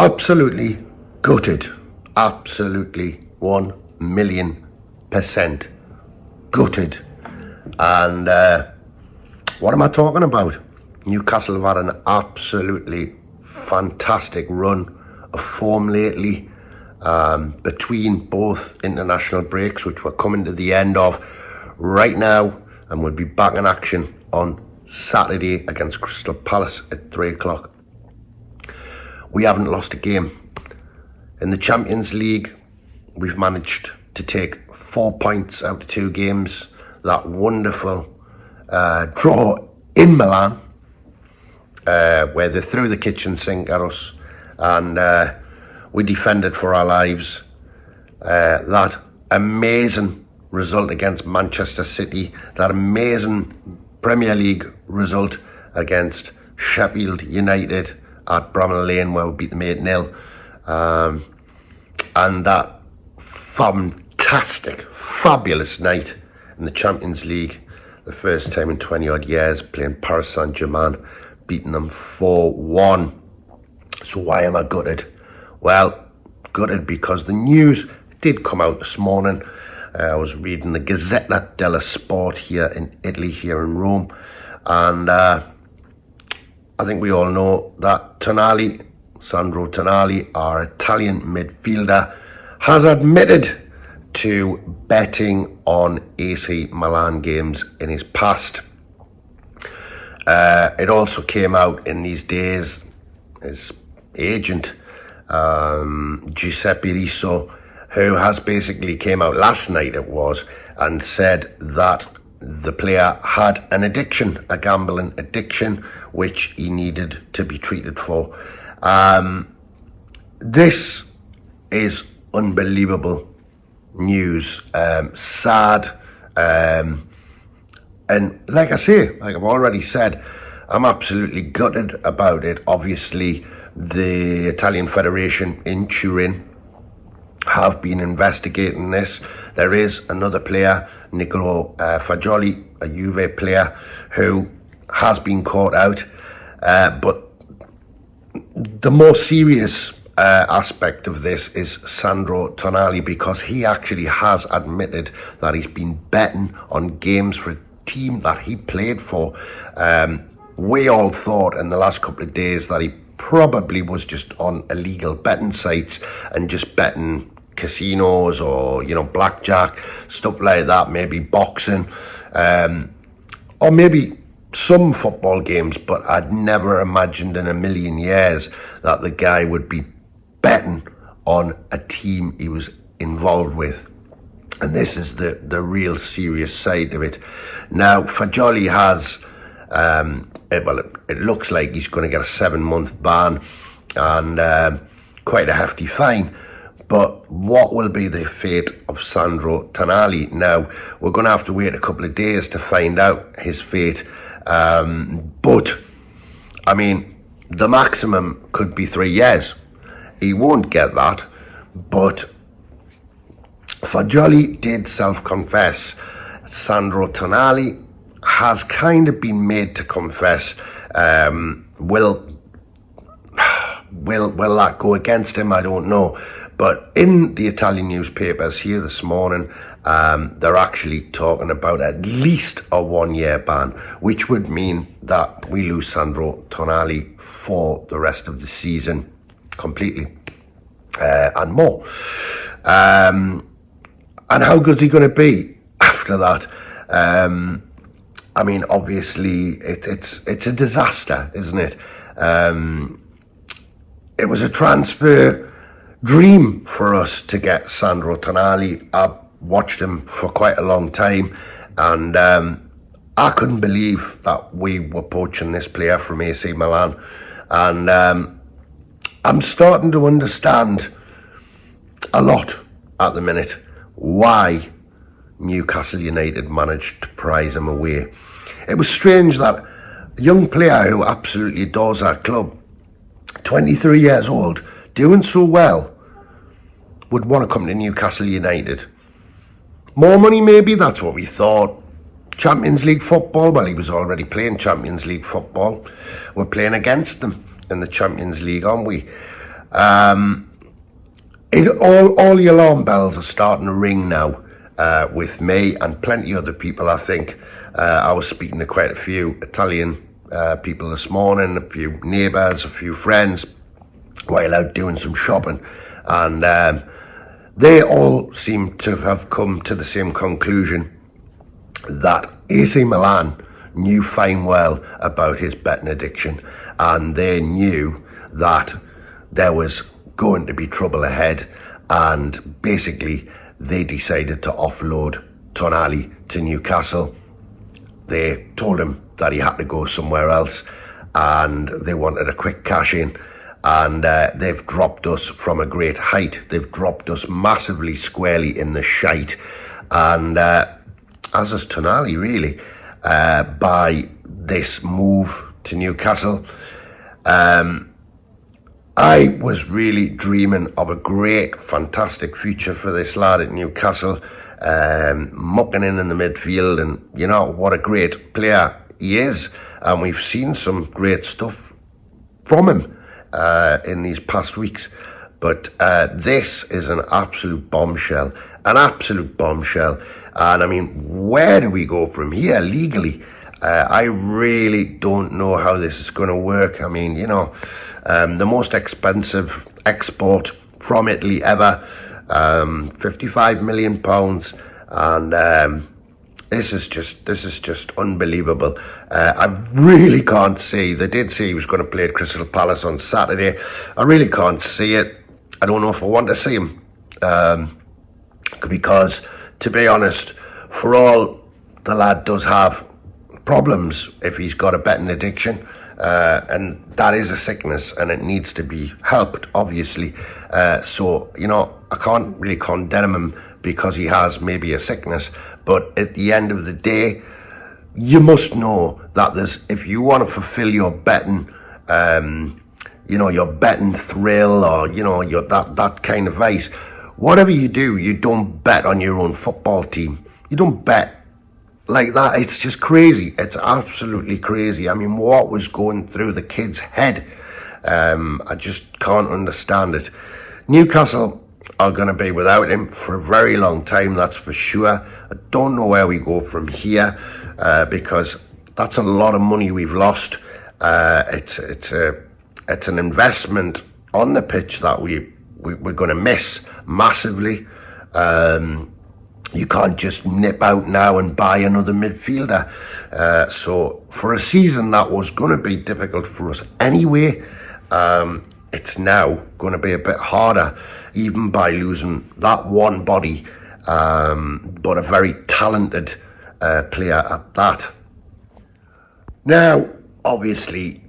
Absolutely gutted. Absolutely 1,000,000% gutted. And what am I talking about? Newcastle have had an absolutely fantastic run of form lately, between both international breaks, which we're coming to the end of right now, and we'll be back in action on Saturday against Crystal Palace at 3 o'clock. We haven't lost a game. In the Champions League, we've managed to take 4 points out of 2 games. That wonderful draw in Milan, where they threw the kitchen sink at us, and we defended for our lives. That amazing result against Manchester City, that amazing Premier League result against Sheffield United at Bramall Lane, where we beat them 8-0, and that fantastic, fabulous night in the Champions League, the first time in 20 odd years, playing Paris Saint-Germain, beating them 4-1. So why am I gutted? Well, gutted because the news did come out this morning. I was reading the Gazzetta dello Sport here in Italy, here in Rome, and I think we all know that Sandro Tonali, our Italian midfielder, has admitted to betting on AC Milan games in his past. It also came out in these days, his agent, Giuseppe Riso, who has basically came out last night, it was, and said that the player had an addiction, a gambling addiction, which he needed to be treated for. This is unbelievable news, sad, and like I say, like I've already said, I'm absolutely gutted about it. Obviously, the Italian Federation in Turin have been investigating this. There is another player, Nicolo Fagioli, a Juve player, who has been caught out, but the more serious aspect of this is Sandro Tonali, because he actually has admitted that he's been betting on games for a team that he played for. We all thought in the last couple of days that he probably was just on illegal betting sites and just betting casinos or, you know, blackjack, stuff like that, maybe boxing, or maybe some football games, but I'd never imagined in a million years that the guy would be betting on a team he was involved with. And this is the real serious side of it. Now, Fagioli has, it looks like he's going to get a 7-month ban and quite a hefty fine. But what will be the fate of Sandro Tonali? Now, we're going to have to wait a couple of days to find out his fate. But, I mean, the maximum could be 3 years. He won't get that, but Fagioli did self-confess. Sandro Tonali has kind of been made to confess. Will that go against him? I don't know. But in the Italian newspapers here this morning, they're actually talking about at least a 1-year ban, which would mean that we lose Sandro Tonali for the rest of the season completely, and more. And how good's he going to be after that? I mean, obviously, it's a disaster, isn't it? It was a transfer dream for us to get Sandro Tonali. I've watched him for quite a long time, and I couldn't believe that we were poaching this player from AC Milan. And I'm starting to understand a lot at the minute why Newcastle United managed to prize him away. It was strange that a young player who absolutely adores our club, 23 years old, doing so well, would want to come to Newcastle United. More money maybe, that's what we thought. Champions League football, well, he was already playing Champions League football. We're playing against them in the Champions League, aren't we? All the alarm bells are starting to ring now, with me and plenty of other people, I think. I was speaking to quite a few Italian people this morning, a few neighbours, a few friends, while out doing some shopping, and they all seem to have come to the same conclusion that AC Milan knew fine well about his betting addiction, and they knew that there was going to be trouble ahead, and basically they decided to offload Tonali to Newcastle. They told him that he had to go somewhere else, and they wanted a quick cash in, and they've dropped us from a great height. They've dropped us massively squarely in the shite, and as is Tonali really, by this move to Newcastle. I was really dreaming of a great, fantastic future for this lad at Newcastle, mucking in the midfield, and you know what a great player he is, and we've seen some great stuff from him in these past weeks. But this is an absolute bombshell, and I mean, where do we go from here legally? I really don't know how this is going to work. I mean, you know, the most expensive export from Italy ever, £55 million, and this is just unbelievable. I really can't see. They did say he was going to play at Crystal Palace on Saturday. I really can't see it. I don't know if I want to see him, because, to be honest, for all the lad does have problems if he's got a betting addiction, and that is a sickness, and it needs to be helped, obviously. So, you know, I can't really condemn him because he has maybe a sickness, but at the end of the day, you must know that if you want to fulfill your betting, you know, your betting thrill, or, you know, that kind of vice, whatever you do, you don't bet on your own football team. You don't bet like that. It's just crazy. It's absolutely crazy. I mean, what was going through the kid's head? I just can't understand it. Newcastle are going to be without him for a very long time, that's for sure. I don't know where we go from here, because that's a lot of money we've lost. It's an investment on the pitch that we're going to miss massively. You can't just nip out now and buy another midfielder. So for a season that was going to be difficult for us anyway, it's now going to be a bit harder, even by losing that one body, but a very talented player at that. Now, obviously,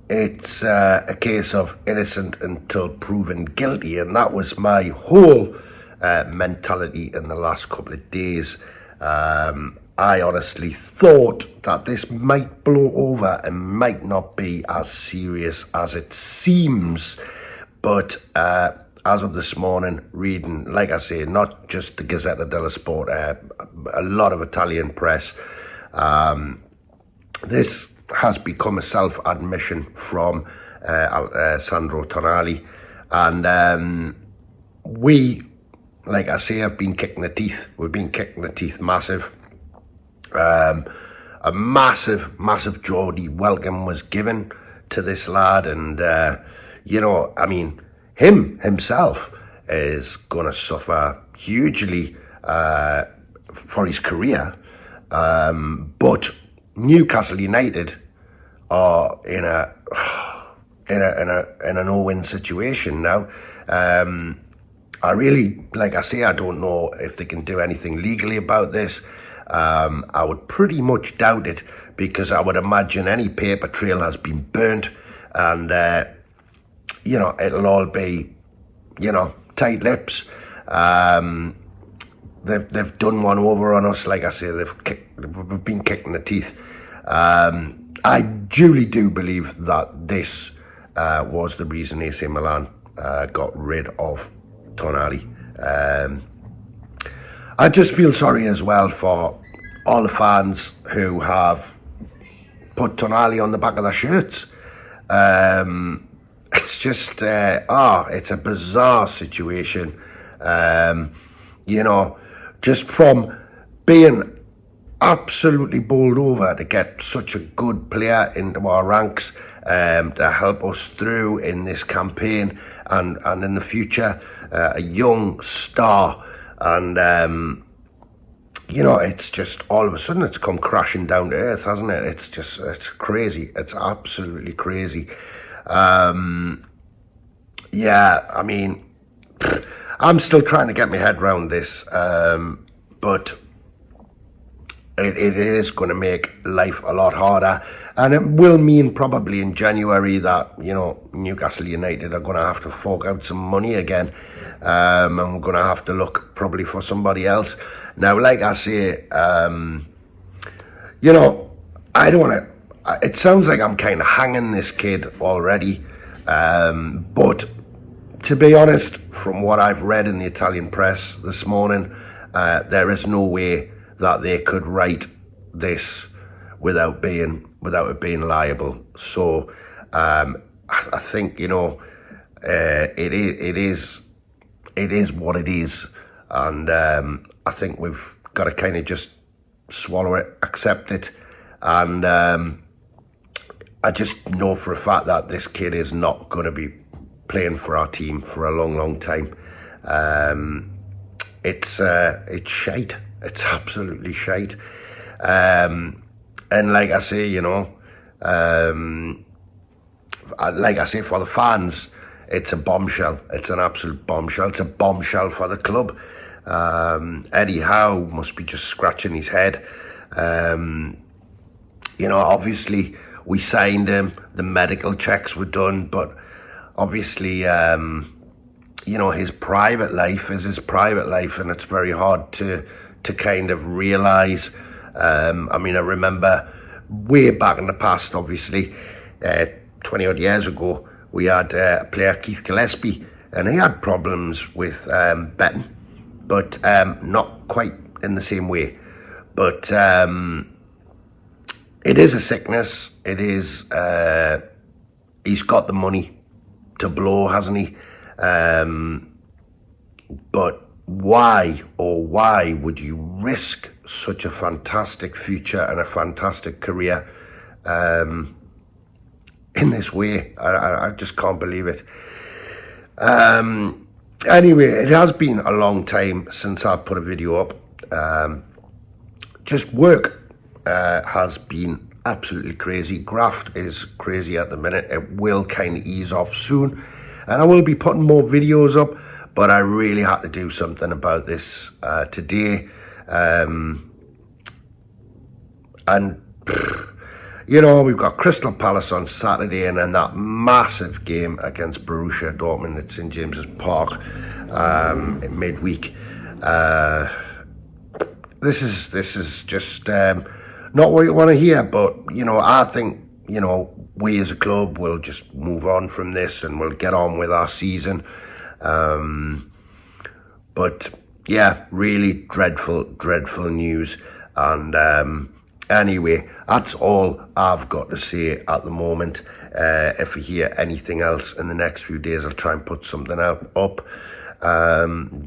it's a case of innocent until proven guilty, and that was my whole mentality in the last couple of days. I honestly thought that this might blow over and might not be as serious as it seems, but as of this morning, reading, like I say, not just the Gazzetta dello Sport, a lot of Italian press, this has become a self-admission from Sandro Tonali, and we, like I say, have been kicked in the teeth. We've been kicked in the teeth massive. A massive Geordie welcome was given to this lad, and you know, I mean, himself is going to suffer hugely for his career, but Newcastle United are in a no-win situation now. I really, like I say, I don't know if they can do anything legally about this. I would pretty much doubt it, because I would imagine any paper trail has been burnt, and you know, it'll all be, you know, tight lips. They've done one over on us. Like I say, we've been kicked in the teeth. I duly do believe that this was the reason AC Milan got rid of Tonali. I just feel sorry as well for all the fans who have put Tonali on the back of their shirts. it's just, it's a bizarre situation. You know, just from being absolutely bowled over to get such a good player into our ranks, to help us through in this campaign and in the future, a young star. And you know, it's just all of a sudden it's come crashing down to earth, hasn't it? It's crazy. It's absolutely crazy. Yeah, I mean, I'm still trying to get my head around this, but it is going to make life a lot harder, and it will mean probably in January that, you know, Newcastle United are going to have to fork out some money again, and we're going to have to look probably for somebody else. Now, like I say, you know, I don't want to, it sounds like I'm kind of hanging this kid already, but to be honest, from what I've read in the Italian press this morning, there is no way that they could write this without it being liable. So I think, you know, it is what it is, and I think we've got to kind of just swallow it, accept it, and I just know for a fact that this kid is not going to be playing for our team for a long time. It's shite. It's absolutely shite. And like I say, you know, like I say, for the fans, it's a bombshell. It's an absolute bombshell. It's a bombshell for the club. Eddie Howe must be just scratching his head. You know, obviously we signed him, the medical checks were done, but obviously, you know, his private life is his private life, and it's very hard to kind of realise. I mean, I remember way back in the past, obviously, 20 odd years ago, we had a player, Keith Gillespie, and he had problems with betting, but not quite in the same way. But it is a sickness. It is, he's got the money to blow, hasn't he? But why would you risk such a fantastic future and a fantastic career in this way? I just can't believe it. Anyway, it has been a long time since I've put a video up. Just work has been absolutely crazy. Graft is crazy at the minute. It will kind of ease off soon, and I will be putting more videos up, but I really had to do something about this today. And you know, we've got Crystal Palace on Saturday, and then that massive game against Borussia Dortmund at St James's Park in midweek. This is just not what you want to hear, but, you know, I think, you know, we as a club will just move on from this and we'll get on with our season. But yeah, really dreadful news. And anyway, that's all I've got to say at the moment. If we hear anything else in the next few days, I'll try and put something up.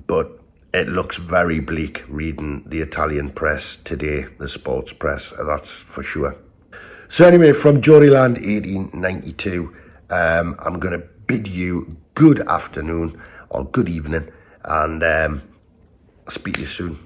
But it looks very bleak reading the Italian press today, the sports press, that's for sure. So anyway, from Geordieland 1892, I'm going to bid you good afternoon or good evening, and I'll speak to you soon.